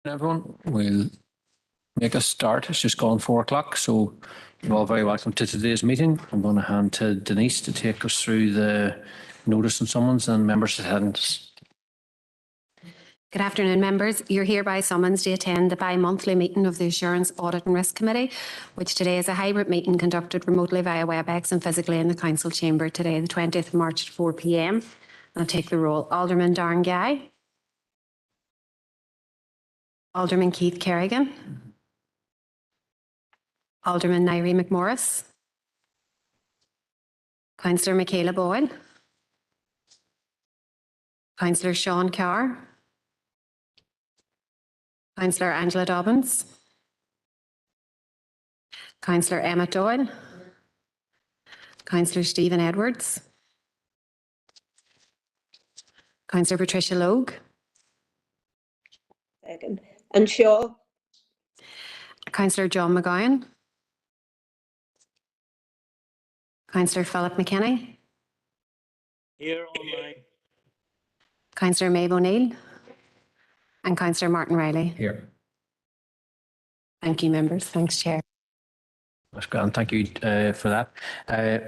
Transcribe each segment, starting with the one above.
Everyone, we'll make a start. It's just gone 4 o'clock, so you're all very welcome to today's meeting. I'm going to hand to Denise to take us through the notice and summons and members' attendance. Good afternoon, members. You're hereby summoned to attend the bi-monthly meeting of the Assurance, Audit and Risk Committee, which today is a hybrid meeting conducted remotely via WebEx and physically in the Council Chamber today, the 20th of March at 4 p.m. I'll take the roll. Alderman Darren Guy. Alderman Keith Kerrigan. Alderman Nairi McMorris. Councillor Michaela Boyle. Councillor Sean Carr. Councillor Angela Dobbins. Councillor Emma Doyle. Councillor Stephen Edwards. Councillor Patricia Logue. Second. And Shaw. Councillor John McGowan. Councillor Philip McKinney. Here online. Councillor Maeve O'Neill. And Councillor Martin Riley. Here. Thank you, members. Thanks, Chair. That's grand. Thank you for that.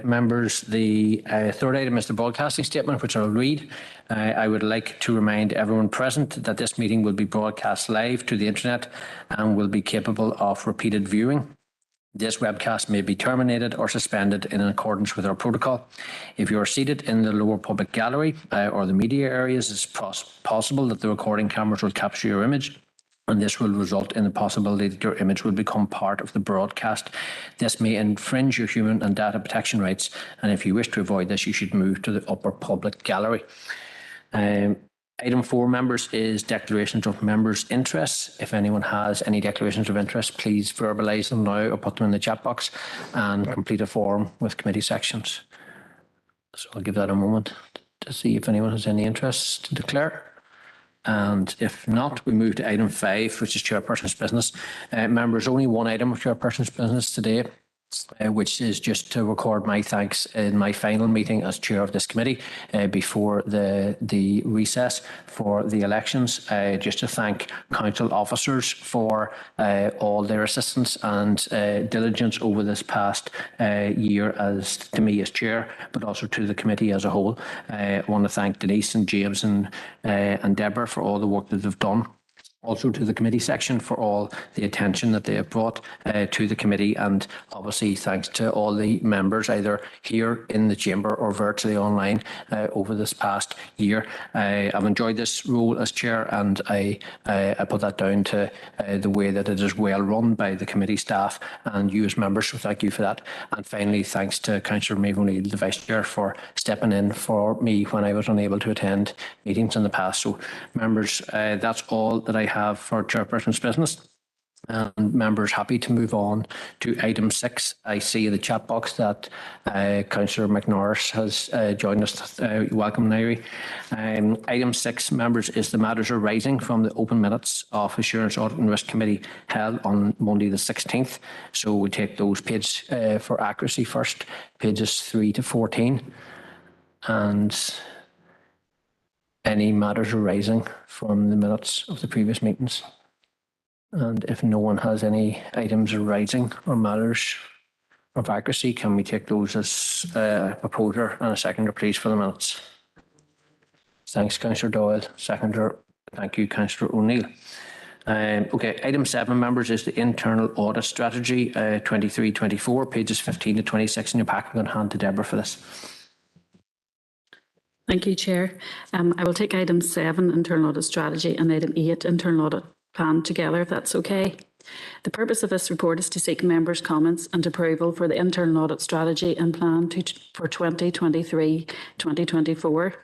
Members, the third item is the broadcasting statement, which I'll read. I would like to remind everyone present that this meeting will be broadcast live to the internet and will be capable of repeated viewing. This webcast may be terminated or suspended in accordance with our protocol. If you are seated in the lower public gallery or the media areas, it's possible that the recording cameras will capture your image, and this will result in the possibility that your image will become part of the broadcast. This may infringe your human and data protection rights, and if you wish to avoid this, you should move to the upper public gallery. Item 4, members, is declarations of members' interests. If anyone has any declarations of interest, please verbalise them now or put them in the chat box and complete a form with committee sections. So I'll give that a moment to see if anyone has any interests to declare. And if not, we move to item 5, which is chairperson's business. Members, only one item of chairperson's business today, which is just to record my thanks in my final meeting as chair of this committee before the recess for the elections. Just to thank council officers for all their assistance and diligence over this past year as to me as chair, but also to the committee as a whole. I want to thank Denise and James and Deborah for all the work that they've done. Also to the committee section for all the attention that they have brought to the committee, and obviously thanks to all the members either here in the chamber or virtually online over this past year. I've enjoyed this role as chair, and I put that down to the way that it is well run by the committee staff and you as members, so thank you for that. And finally, thanks to Councillor Maeve O'Neill, the Vice Chair, for stepping in for me when I was unable to attend meetings in the past. So members, that's all that I have for chairperson's business. And members, happy to move on to item 6. I see in the chat box that Councillor McNorris has joined us. Welcome, Nairi. Item 6, members, is the matters arising from the open minutes of Assurance, Audit and Risk Committee held on Monday the 16th. So we take those pages for accuracy first, pages 3 to 14. And any matters arising from the minutes of the previous meetings. And if no one has any items arising or matters of accuracy, can we take those as a proposer and a seconder, please, for the minutes? Thanks, Councillor Doyle. Seconder, thank you, Councillor O'Neill. Okay, item 7, members, is the internal audit strategy 23-24, pages 15 to 26 in your pack. I'm going to hand to Deborah for this. Thank you, Chair. I will take item 7, internal audit strategy, and item 8, internal audit plan together, if that's okay. The purpose of this report is to seek members' comments and approval for the internal audit strategy and plan for 2023-2024.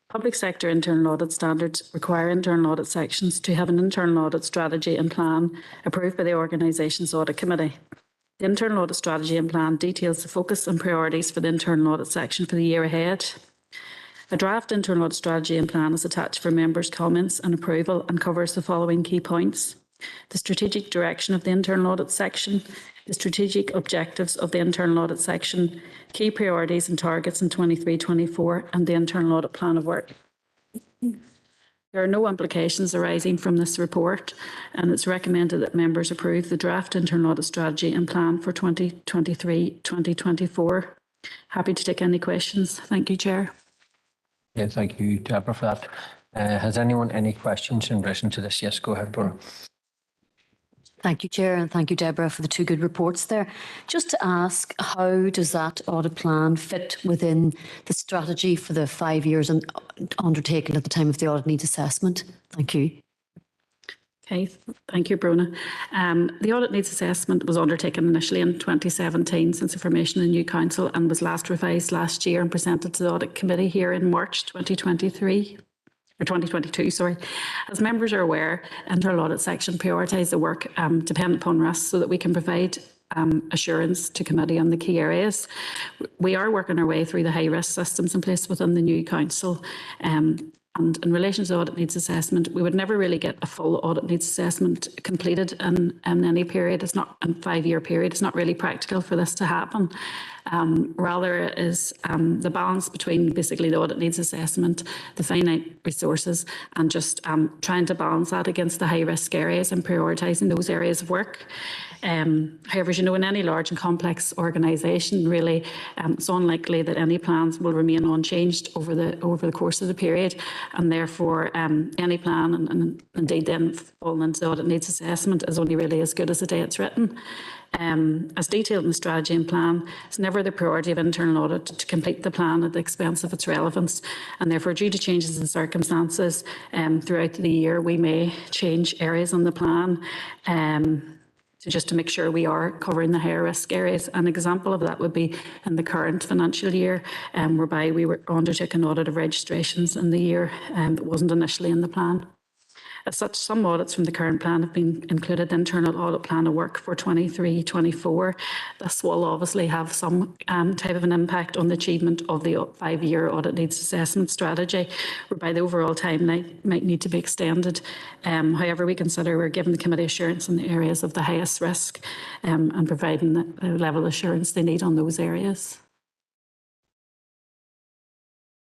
Public sector internal audit standards require internal audit sections to have an internal audit strategy and plan approved by the organisation's audit committee. The internal audit strategy and plan details the focus and priorities for the internal audit section for the year ahead. A draft internal audit strategy and plan is attached for members' comments and approval and covers the following key points: the strategic direction of the internal audit section, the strategic objectives of the internal audit section, key priorities and targets in 23-24, and the internal audit plan of work. There are no implications arising from this report, and it's recommended that members approve the draft internal audit strategy and plan for 2023-2024. Happy to take any questions. Thank you, Chair. Yeah, thank you, Deborah, for that. Has anyone any questions in relation to this? Yes, go ahead, Barbara. Thank you, Chair, and thank you, Deborah, for the two good reports there. Just to ask, how does that audit plan fit within the strategy for the 5 years undertaken at the time of the audit needs assessment? Thank you. Okay, thank you, Brona. The audit needs assessment was undertaken initially in 2017 since the formation of the new council, and was last revised last year and presented to the audit committee here in March 2023. Or 2022, sorry. As members are aware, internal audit section prioritise the work dependent upon risks so that we can provide assurance to committee on the key areas. We are working our way through the high risk systems in place within the new council. And in relation to audit needs assessment, we would never really get a full audit needs assessment completed in any period. It's not a 5-year period. It's not really practical for this to happen. Rather, it is the balance between basically the audit needs assessment, the finite resources, and just trying to balance that against the high risk areas and prioritising those areas of work. However, as you know, in any large and complex organisation, really, it's unlikely that any plans will remain unchanged over the course of the period, and therefore any plan, and indeed then falling into the audit needs assessment, is only really as good as the day it's written. As detailed in the strategy and plan, it's never the priority of internal audit to complete the plan at the expense of its relevance, and therefore due to changes in circumstances throughout the year, we may change areas on the plan just to make sure we are covering the higher risk areas. An example of that would be in the current financial year, whereby we were undertaking audit of registrations in the year that wasn't initially in the plan. As such, some audits from the current plan have been included in the internal audit plan of work for 23-24. This will obviously have some type of an impact on the achievement of the 5-year audit needs assessment strategy, whereby the overall timeline might need to be extended. However, we consider we're giving the committee assurance in the areas of the highest risk and providing the level of assurance they need on those areas.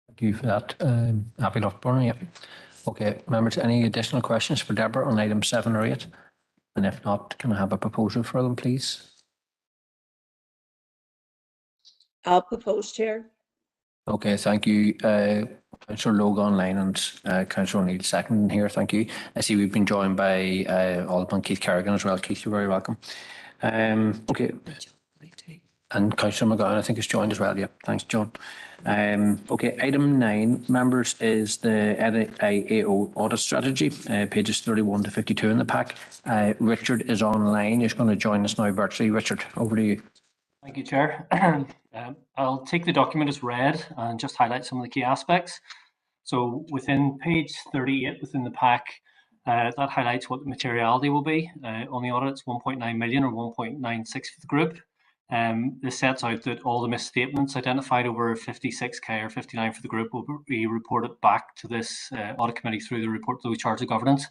Thank you for that. Happy enough, Barbara. Yeah. Okay, members, any additional questions for Deborah on item 7 or 8? And if not, can I have a proposal for them, please? I'll propose, Chair. Okay, thank you. Councillor Logue online and Councillor O'Neill second here. Thank you. I see we've been joined by Alderman Keith Kerrigan as well. Keith, you're very welcome. Okay. And Councillor McGowan, I think, is joined as well. Yeah, thanks, John. Okay, item 9, members, is the IAO audit strategy, pages 31 to 52 in the pack. Richard is online. He's going to join us now virtually. Richard, over to you. Thank you, Chair. I'll take the document as read and just highlight some of the key aspects. So within page 38 within the pack, that highlights what the materiality will be. On the audit, it's 1.9 million or 1.96 for the group. This sets out that all the misstatements identified over 56k or 59 for the group will be reported back to this audit committee through the report to the charge of governance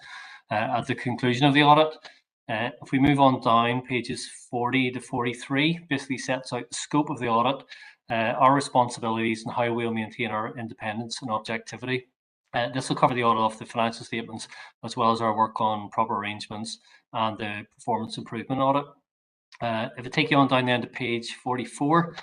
at the conclusion of the audit. If we move on down, pages 40 to 43 basically sets out the scope of the audit, our responsibilities, and how we'll maintain our independence and objectivity. This will cover the audit of the financial statements as well as our work on proper arrangements and the performance improvement audit. If I take you on down then to page 44,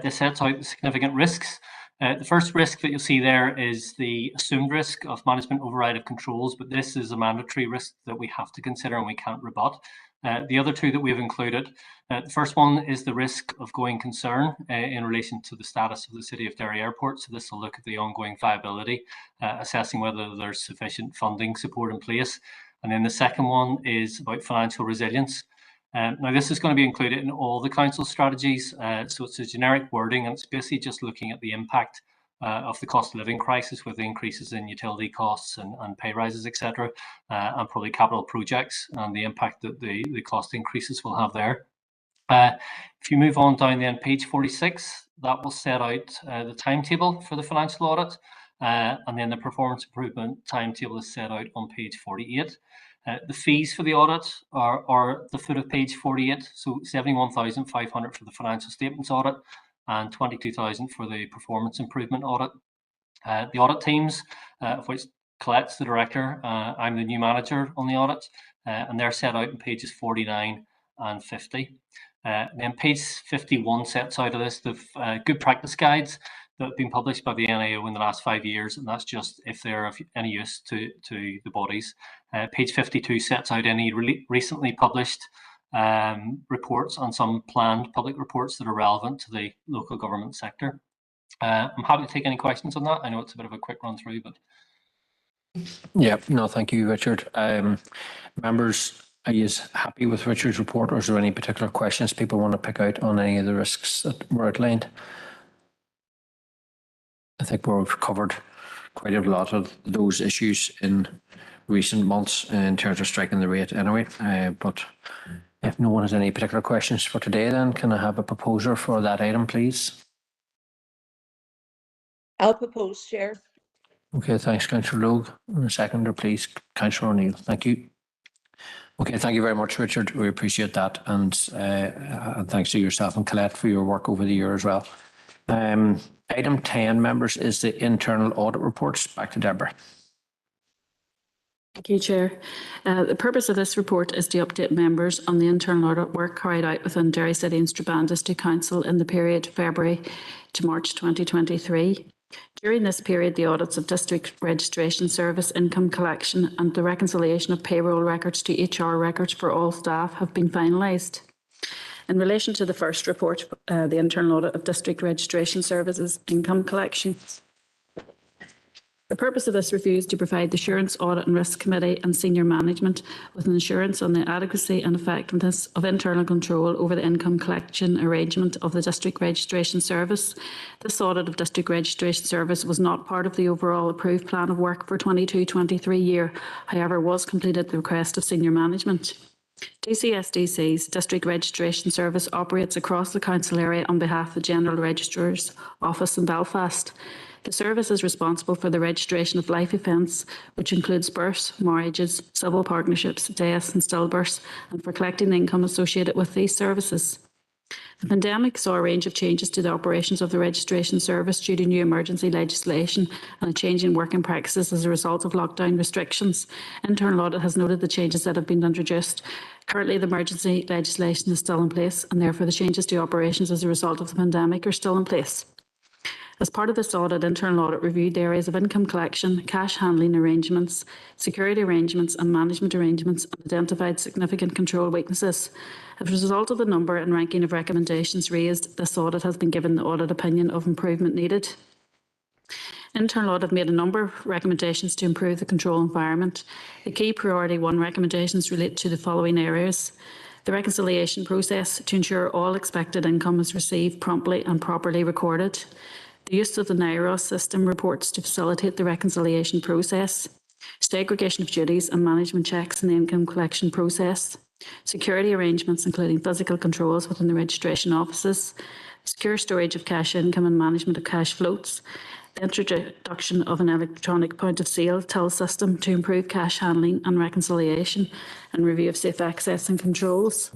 this sets out the significant risks. The first risk that you'll see there is the assumed risk of management override of controls, but this is a mandatory risk that we have to consider and we can't rebut. The other two that we've included, the first one is the risk of going concern in relation to the status of the City of Derry Airport. So this will look at the ongoing viability, assessing whether there's sufficient funding support in place. And then the second one is about financial resilience. Now, this is going to be included in all the council strategies, so it's a generic wording, and it's basically just looking at the impact of the cost of living crisis with increases in utility costs and pay rises, etc., and probably capital projects and the impact that the cost increases will have there. If you move on down then, page 46, that will set out the timetable for the financial audit, and then the performance improvement timetable is set out on page 48. The fees for the audit are at the foot of page 48, so 71,500 for the financial statements audit and 22,000 for the performance improvement audit. The audit teams, of which Colette's the director. I'm the new manager on the audit, and they're set out in pages 49 and 50. Then page 51 sets out of this the good practice guides that have been published by the NIO in the last 5 years, and that's just if they're of any use to the bodies. Page 52 sets out any recently published reports and some planned public reports that are relevant to the local government sector. I'm happy to take any questions on that. I know it's a bit of a quick run through, but Yeah, no, thank you, Richard. Members, are you happy with Richard's report, or is there any particular questions people want to pick out on any of the risks that were outlined? I think we've covered quite a lot of those issues in recent months in terms of striking the rate anyway. But if no one has any particular questions for today, then can I have a proposer for that item, please? I'll propose, Chair. Okay, thanks, Councillor Logue. And a seconder, please, Councillor O'Neill. Thank you. Okay, thank you very much, Richard. We appreciate that. And thanks to yourself and Colette for your work over the year as well. Item 10, members, is the internal audit reports. Back to Deborah. Thank you, Chair. The purpose of this report is to update members on the internal audit work carried out within Derry City and Strabane District Council in the period February to March 2023. During this period, the audits of District Registration Service, income collection and the reconciliation of payroll records to HR records for all staff have been finalised. In relation to the first report, the internal audit of District Registration Services, income collection, the purpose of this review is to provide the Assurance, Audit and Risk Committee and senior management with an assurance on the adequacy and effectiveness of internal control over the income collection arrangement of the District Registration Service. This audit of District Registration Service was not part of the overall approved plan of work for 22-23 year, however was completed at the request of senior management. DCSDC's District Registration Service operates across the council area on behalf of the General Registrar's Office in Belfast. The service is responsible for the registration of life events, which includes births, marriages, civil partnerships, deaths and stillbirths, and for collecting the income associated with these services. The pandemic saw a range of changes to the operations of the registration service due to new emergency legislation and a change in working practices as a result of lockdown restrictions. Internal Audit has noted the changes that have been introduced. Currently, the emergency legislation is still in place, and therefore the changes to operations as a result of the pandemic are still in place. As part of this audit, Internal Audit reviewed the areas of income collection, cash handling arrangements, security arrangements and management arrangements, and identified significant control weaknesses. As a result of the number and ranking of recommendations raised, this audit has been given the audit opinion of improvement needed. Internal Audit made a number of recommendations to improve the control environment. The key priority 1 recommendations relate to the following areas: the reconciliation process to ensure all expected income is received promptly and properly recorded, the use of the NIROS system reports to facilitate the reconciliation process, segregation of duties and management checks in the income collection process, security arrangements including physical controls within the registration offices, secure storage of cash income and management of cash floats, the introduction of an electronic point of sale till system to improve cash handling and reconciliation, and review of safe access and controls.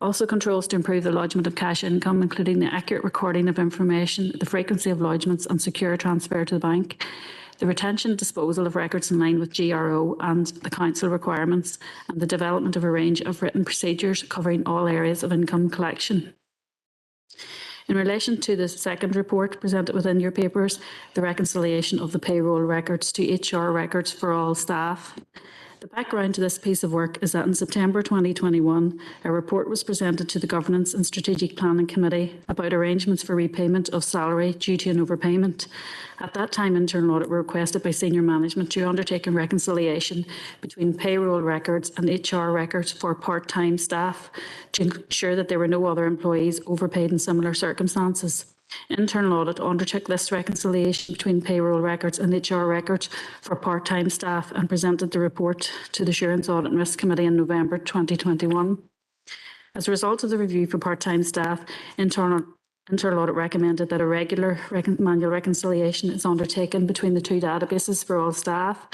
Also controls to improve the lodgement of cash income, including the accurate recording of information, the frequency of lodgements and secure transfer to the bank, the retention and disposal of records in line with GRO and the council requirements, and the development of a range of written procedures covering all areas of income collection. In relation to the second report presented within your papers, the reconciliation of the payroll records to HR records for all staff. The background to this piece of work is that in September 2021, a report was presented to the Governance and Strategic Planning Committee about arrangements for repayment of salary due to an overpayment. At that time, Internal Audit were requested by senior management to undertake a reconciliation between payroll records and HR records for part-time staff to ensure that there were no other employees overpaid in similar circumstances. Internal Audit undertook this reconciliation between payroll records and HR records for part-time staff and presented the report to the Assurance, Audit and Risk Committee in November 2021. As a result of the review for part-time staff, Internal Audit recommended that a regular manual reconciliation is undertaken between the 2 databases for all staff.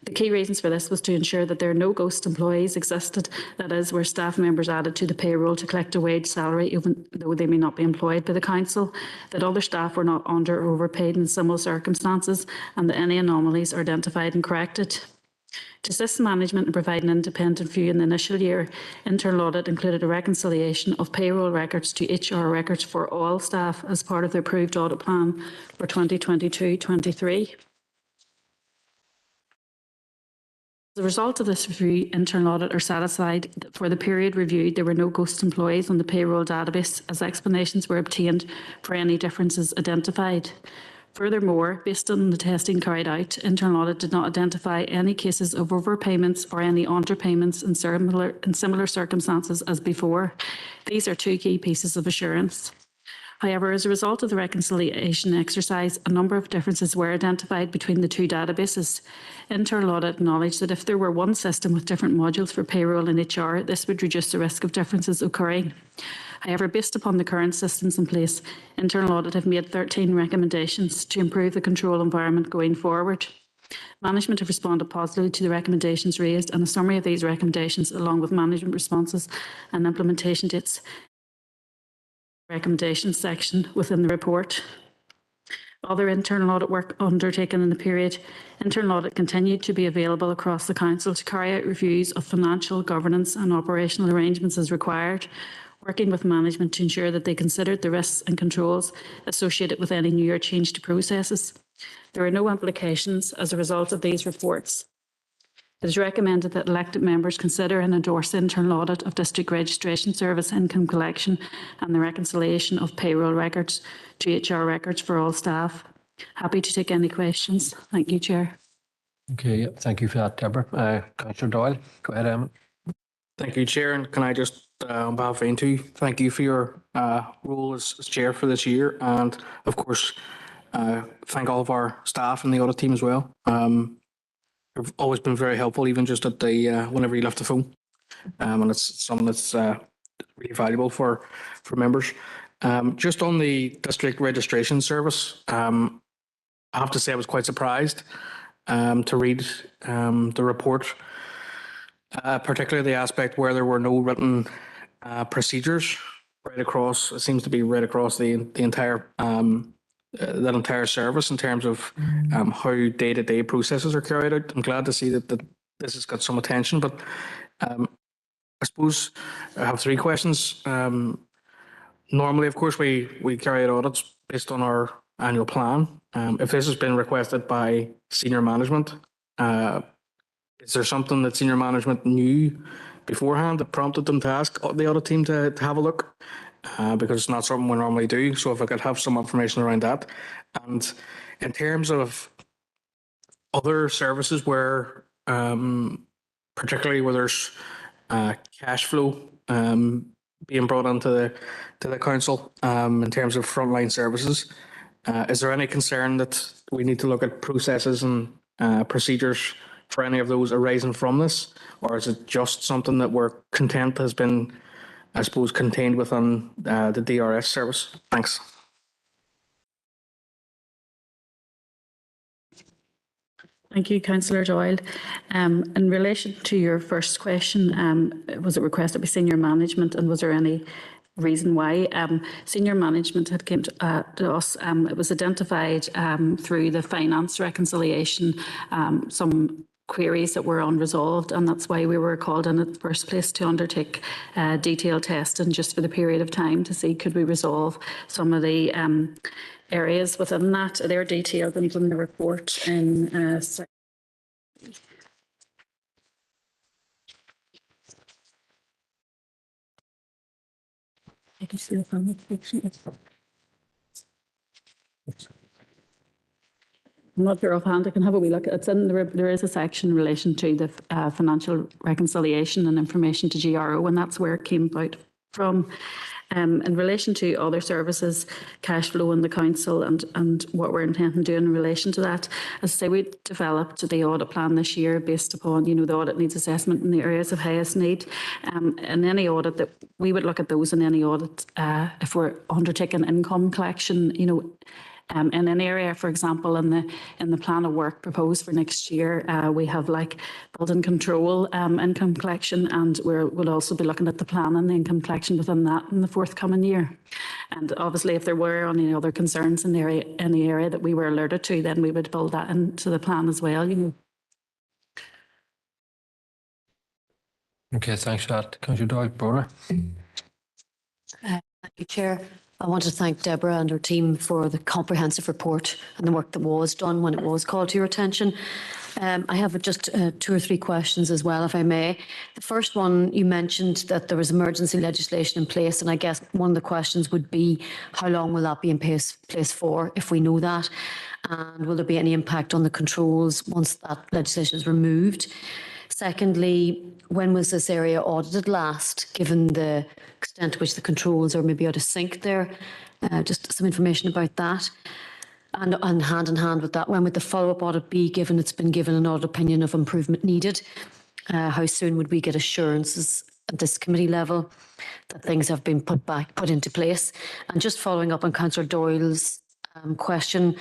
The key reasons for this was to ensure that there are no ghost employees existed, that is, where staff members added to the payroll to collect a wage salary even though they may not be employed by the council, that other staff were not under or overpaid in similar circumstances, and that any anomalies are identified and corrected. To assist management and provide an independent view in the initial year, internal audit included a reconciliation of payroll records to HR records for all staff as part of the approved audit plan for 2022-23. As a result of this review, internal audit are satisfied that for the period reviewed, there were no ghost employees on the payroll database, as explanations were obtained for any differences identified. Furthermore, based on the testing carried out, internal audit did not identify any cases of overpayments or any underpayments in similar circumstances as before. These are two key pieces of assurance. However, as a result of the reconciliation exercise, a number of differences were identified between the two databases. Internal audit acknowledged that if there were one system with different modules for payroll and HR, this would reduce the risk of differences occurring. However, based upon the current systems in place, internal audit have made 13 recommendations to improve the control environment going forward. Management have responded positively to the recommendations raised, and a summary of these recommendations, along with management responses and implementation dates, recommendations section within the report. Other internal audit work undertaken in the period, internal audit continued to be available across the council to carry out reviews of financial, governance and operational arrangements as required, working with management to ensure that they considered the risks and controls associated with any new or changed processes. There are no implications as a result of these reports. It is recommended that elected members consider and endorse the internal audit of District Registration Service income collection and the reconciliation of payroll records to HR records for all staff. Happy to take any questions. Thank you, Chair. Okay, yeah, thank you for that, Deborah. Councillor Doyle, go ahead, Emma. Thank you, Chair. And can I just, on behalf of Intu, thank you for your role as Chair for this year. And of course, thank all of our staff and the audit team as well. You've always been very helpful, even just at the whenever you left the phone. And it's something that's really valuable for members. Just on the District Registration Service, I have to say I was quite surprised to read the report, particularly the aspect where there were no written procedures right across. It seems to be right across the entire that entire service in terms of how day-to-day processes are carried out. I'm glad to see that this has got some attention, but I suppose I have three questions. Normally, of course, we carry out audits based on our annual plan. If this has been requested by senior management, is there something that senior management knew beforehand that prompted them to ask the audit team to have a look? Because it's not something we normally do. So if I could have some information around that. And in terms of other services where, particularly where there's cash flow being brought into the council in terms of frontline services, is there any concern that we need to look at processes and procedures for any of those arising from this? Or is it just something that we're content has been, I suppose, contained within the DRS service? Thanks. Thank you, Councillor Doyle. In relation to your first question, was it requested by senior management, and was there any reason why? Senior management had came to us. It was identified through the finance reconciliation, some queries that were unresolved, and that's why we were called in the first place to undertake detailed testing just for the period of time to see could we resolve some of the areas within that. They're detailed in the report in I can see the family section. I'm not sure offhand. I can have a wee look. It's in there is a section in relation to the financial reconciliation and information to GRO, and that's where it came about from. In relation to other services, cash flow in the council and what we're intending to do in relation to that, as I say, we developed the audit plan this year based upon, the audit needs assessment in the areas of highest need. In any audit that we would look at those in any audit, if we're undertaking income collection, In an area, for example, in the plan of work proposed for next year, we have like building control, income collection, and we'll also be looking at the plan and the income collection within that in the forthcoming year. And obviously, if there were any other concerns in the area that we were alerted to, then we would build that into the plan as well. Okay, thanks for that. Councillor Doyle. Brona. Thank you, Chair. I want to thank Deborah and her team for the comprehensive report and the work that was done when it was called to your attention. I have just 2 or 3 questions as well, if I may. The first one, you mentioned that there was emergency legislation in place, and I guess one of the questions would be, how long will that be in place for, if we know that? And will there be any impact on the controls once that legislation is removed? Secondly, when was this area audited last, given the extent to which the controls are maybe out of sync there? Just some information about that. And hand in hand with that, when would the follow-up audit be, given it's been given an audit opinion of improvement needed? How soon would we get assurances at this committee level that things have been put into place? And just following up on Councillor Doyle's question,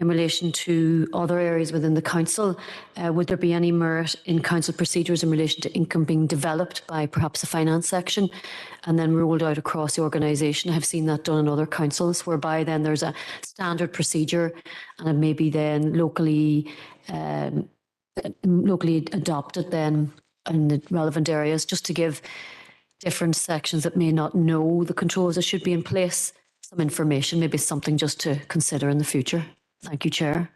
in relation to other areas within the council, would there be any merit in council procedures in relation to income being developed by perhaps a finance section and then rolled out across the organisation? I've seen that done in other councils, whereby then there's a standard procedure and it may be then locally adopted then in the relevant areas, just to give different sections that may not know the controls that should be in place some information, maybe something just to consider in the future. Thank you, Chair.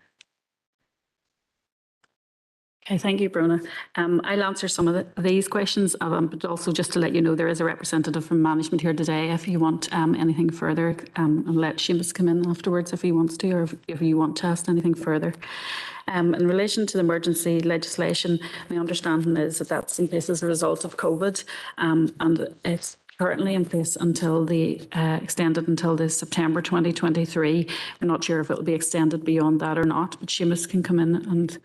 Okay, thank you, Brona. I'll answer some of these questions, but also just to let you know there is a representative from management here today if you want anything further, and let Seamus come in afterwards if he wants to, or if you want to ask anything further. In relation to the emergency legislation, my understanding is that that's in place as a result of COVID, and it's currently in place until extended until the September 2023. We're not sure if it will be extended beyond that or not, but Seamus can come in. And do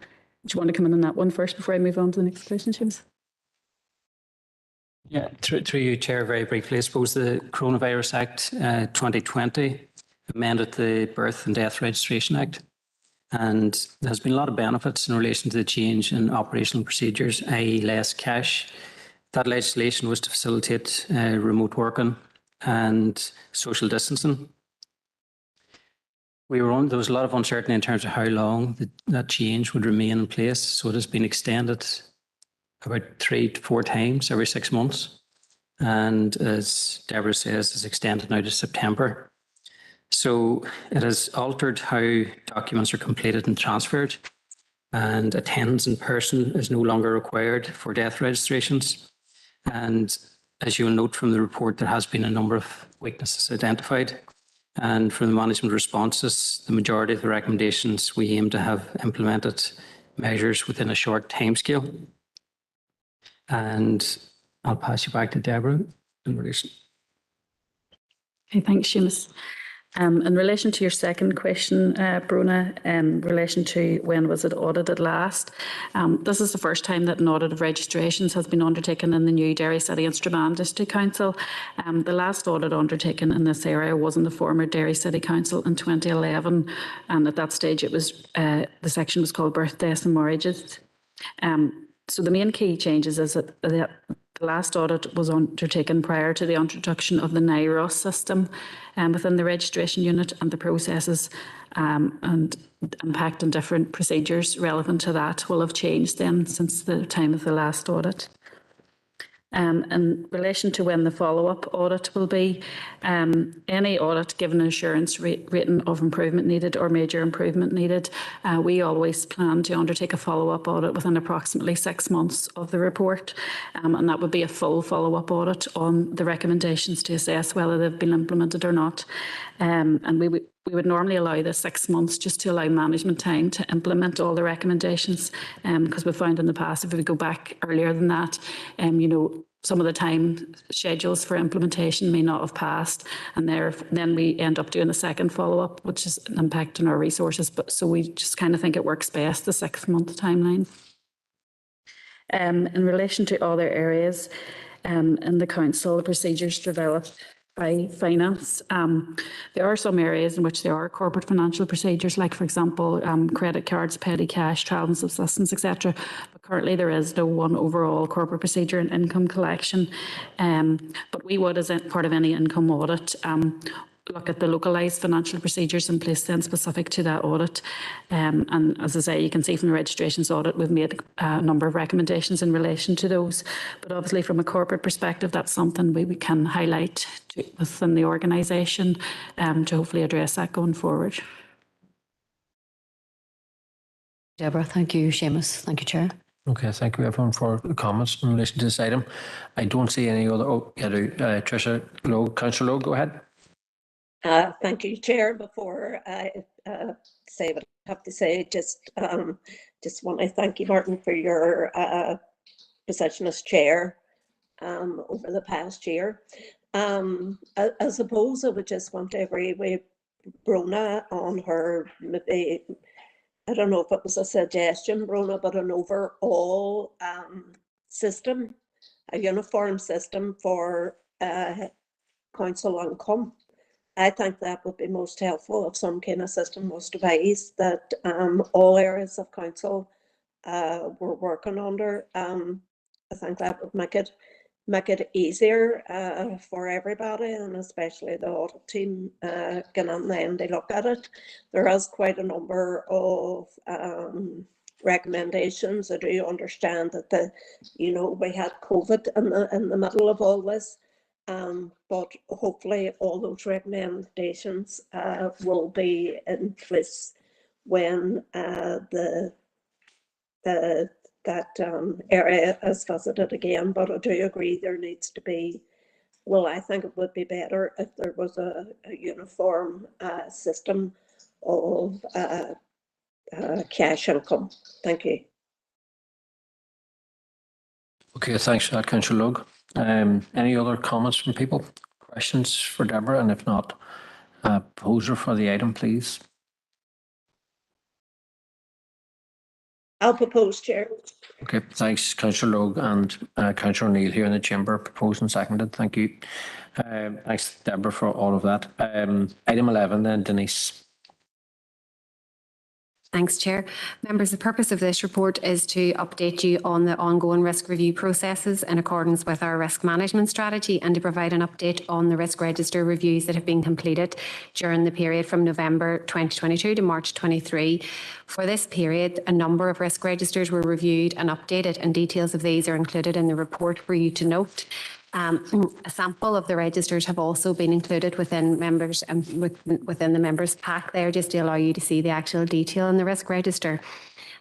you want to come in on that one first before I move on to the next question, Seamus? Yeah, through you, Chair, very briefly. I suppose the Coronavirus Act 2020 amended the Birth and Death Registration Act, and there's been a lot of benefits in relation to the change in operational procedures, i.e. less cash. That legislation was to facilitate remote working and social distancing. There was a lot of uncertainty in terms of how long that change would remain in place. So it has been extended about 3 to 4 times every 6 months. And as Deborah says, it's extended now to September. So it has altered how documents are completed and transferred. And attendance in person is no longer required for death registrations. And as you'll note from the report, there has been a number of weaknesses identified. And from the management responses, the majority of the recommendations, we aim to have implemented measures within a short timescale. And I'll pass you back to Deborah in relation. Okay, thanks, Seamus. In relation to your second question, Brona, in relation to when was it audited last, this is the first time that an audit of registrations has been undertaken in the new Derry City and Strabane District Council. The last audit undertaken in this area was in the former Derry City Council in 2011, and at that stage it was the section was called Birth, Deaths and Marriages. So the main key changes is that the last audit was undertaken prior to the introduction of the NIROS system within the registration unit, and the processes and impact and different procedures relevant to that will have changed then since the time of the last audit. In relation to when the follow-up audit will be, any audit given assurance rating of improvement needed or major improvement needed, we always plan to undertake a follow-up audit within approximately 6 months of the report, and that would be a full follow-up audit on the recommendations to assess whether they've been implemented or not. And we would normally allow the 6 months just to allow management time to implement all the recommendations, because we've found in the past, if we go back earlier than that, some of the time schedules for implementation may not have passed, and then we end up doing the second follow-up, which is an impact on our resources. So we just kind of think it works best, the 6 month timeline. In relation to other areas in the council, the procedures developed by finance. There are some areas in which there are corporate financial procedures, like, for example, credit cards, petty cash, travel and subsistence, etc. But currently there is no one overall corporate procedure in income collection. But we would, as part of any income audit, look at the localised financial procedures in place then specific to that audit. And as I say, you can see from the registrations audit, we've made a number of recommendations in relation to those. But obviously from a corporate perspective, that's something we can highlight within the organisation to hopefully address that going forward. Deborah, thank you. Seamus, thank you, Chair. Okay, thank you everyone for the comments in relation to this item. I don't see any other, Tricia Lowe, Councillor Lowe, go ahead. Thank you, Chair. Before I say what I have to say, just want to thank you, Martin, for your position as Chair over the past year. I suppose I would just want to agree with Brona on her, maybe, I don't know if it was a suggestion, Brona, but an overall system, a uniform system for council income. I think that would be most helpful if some kind of system was devised that all areas of council were working under. I think that would make it easier for everybody, and especially the audit team getting on there and they look at it. There is quite a number of recommendations. I do understand that we had COVID in the middle of all this. But hopefully all those recommendations will be in place when that area is visited again. But I do agree there needs to be, well, I think it would be better if there was a uniform system of cash income. Thank you. Okay, thanks for that, Councillor Logue. Any other comments from people? Questions for Deborah? And if not, proposer for the item, please. I'll propose, Chair. Okay, thanks, Councillor Logue and Councillor O'Neill here in the chamber. Proposed and seconded. Thank you. Thanks, Deborah, for all of that. Item 11 then, Denise. Thanks, Chair. Members, the purpose of this report is to update you on the ongoing risk review processes in accordance with our risk management strategy and to provide an update on the risk register reviews that have been completed during the period from November 2022 to March 23. For this period, a number of risk registers were reviewed and updated, and details of these are included in the report for you to note. A sample of the registers have also been included within members within the members pack there, just to allow you to see the actual detail in the risk register.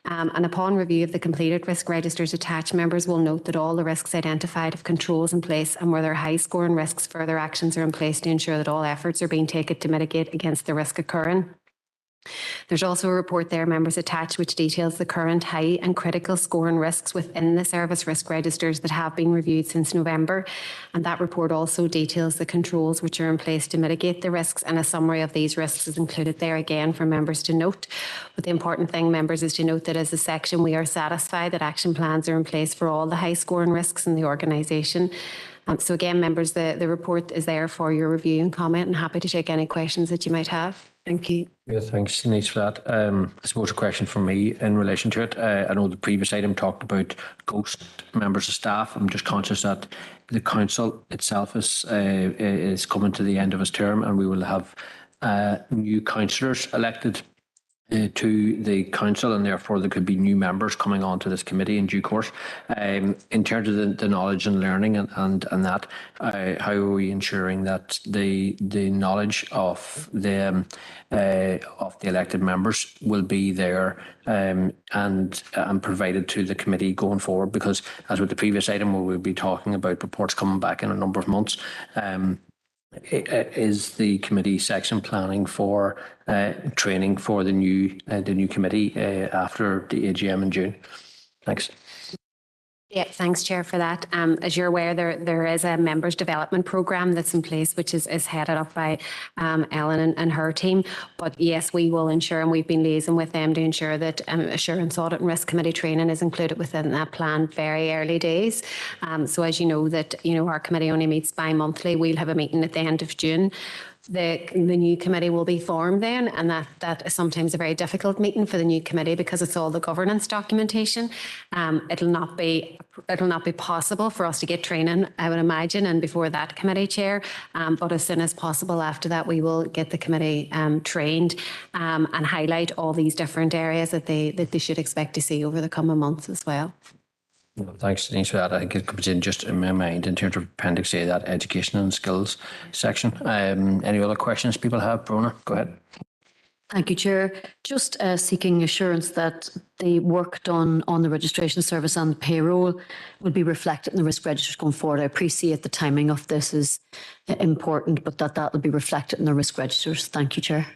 And upon review of the completed risk registers attached, members will note that all the risks identified have controls in place, and where there are high scoring risks, further actions are in place to ensure that all efforts are being taken to mitigate against the risk occurring. There's also a report there, members, attached, which details the current high and critical scoring risks within the service risk registers that have been reviewed since November. And that report also details the controls which are in place to mitigate the risks, and a summary of these risks is included there again for members to note. But the important thing, members, is to note that as a section, we are satisfied that action plans are in place for all the high scoring risks in the organisation. So again, members, the report is there for your review and comment, and happy to take any questions that you might have. Thank you. Yeah, thanks, Denise, for that. I suppose a question from me in relation to it. I know the previous item talked about ghost members of staff. I'm just conscious that the council itself is coming to the end of its term, and we will have new councillors elected to the council, and therefore there could be new members coming on to this committee in due course. In terms of the knowledge and learning and that, how are we ensuring that the knowledge of the elected members will be there and provided to the committee going forward? Because as with the previous item, where we'll be talking about reports coming back in a number of months, is the committee section planning for training for the new committee after the AGM in June? Thanks. Yeah, thanks, Chair, for that. As you're aware, there is a members development programme that's in place, which is headed up by Ellen and her team. But yes, we will ensure, and we've been liaising with them to ensure that Assurance Audit and Risk Committee training is included within that plan very early days. So as you know, our committee only meets bi-monthly. We'll have a meeting at the end of June. The new committee will be formed then, and that is sometimes a very difficult meeting for the new committee because it's all the governance documentation. It'll not be possible for us to get training, I would imagine, and before that committee chair. But as soon as possible after that, we will get the committee trained and highlight all these different areas that they should expect to see over the coming months as well. Thanks, Denise, for that. I think it comes in just in my mind in terms of Appendix A, that education and skills section. Any other questions people have? Brona, go ahead. Thank you, Chair. Just seeking assurance that the work done on the registration service and the payroll will be reflected in the risk registers going forward. I appreciate the timing of this is important, but that will be reflected in the risk registers. Thank you, Chair.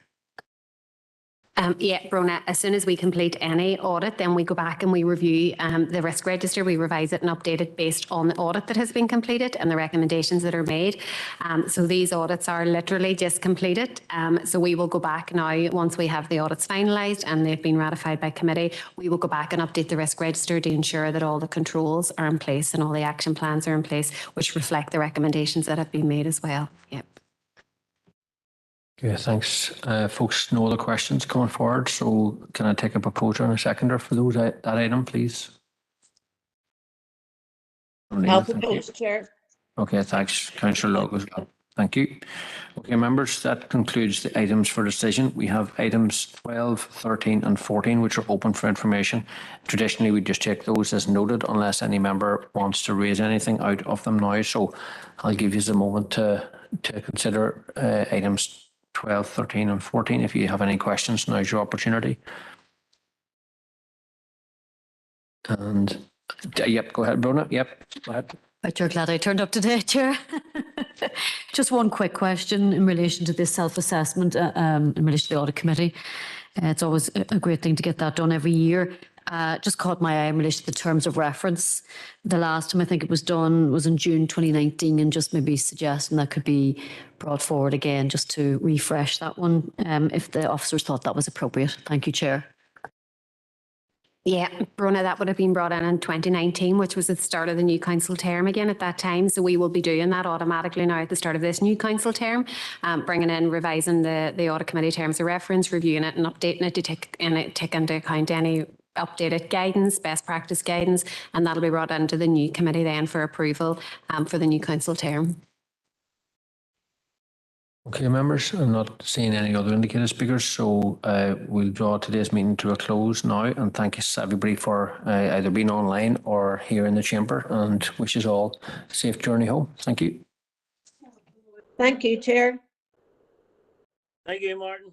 Yeah, Brona, as soon as we complete any audit, then we go back and we review the risk register. We revise it and update it based on the audit that has been completed and the recommendations that are made. So these audits are literally just completed. So we will go back now, once we have the audits finalised and they've been ratified by committee, we will go back and update the risk register to ensure that all the controls are in place and all the action plans are in place, which reflect the recommendations that have been made as well. Yep. Okay, thanks. Folks, no other questions coming forward. So can I take a proposer and a seconder for those that item, please? I'll propose, Chair. Okay, thanks. Councillor Log as well. Thank you. Okay, members, that concludes the items for decision. We have items 12, 13 and 14, which are open for information. Traditionally, we just take those as noted unless any member wants to raise anything out of them now. So I'll give you a moment to consider items 12, 13 and 14. If you have any questions, now's your opportunity. And yep, go ahead, Brona. Yep, go ahead. Right, you're glad I turned up today, Chair. Just one quick question in relation to this self-assessment in relation to the Audit Committee. It's always a great thing to get that done every year. Just caught my eye in relation to the terms of reference. The last time I think it was done was in June 2019, and just maybe suggesting that could be brought forward again just to refresh that one if the officers thought that was appropriate. Thank you, Chair. Yeah, Brona, that would have been brought in 2019, which was at the start of the new council term again at that time. So we will be doing that automatically now at the start of this new council term, bringing in, revising the Audit Committee terms of reference, reviewing it and updating it to take into account any updated guidance, best practice guidance, and that'll be brought into the new committee then for approval for the new council term. Okay, members, I'm not seeing any other indicated speakers, so we'll draw today's meeting to a close now, and thank you everybody for either being online or here in the chamber, and wish us all a safe journey home. Thank you. Thank you, Chair. Thank you, Martin.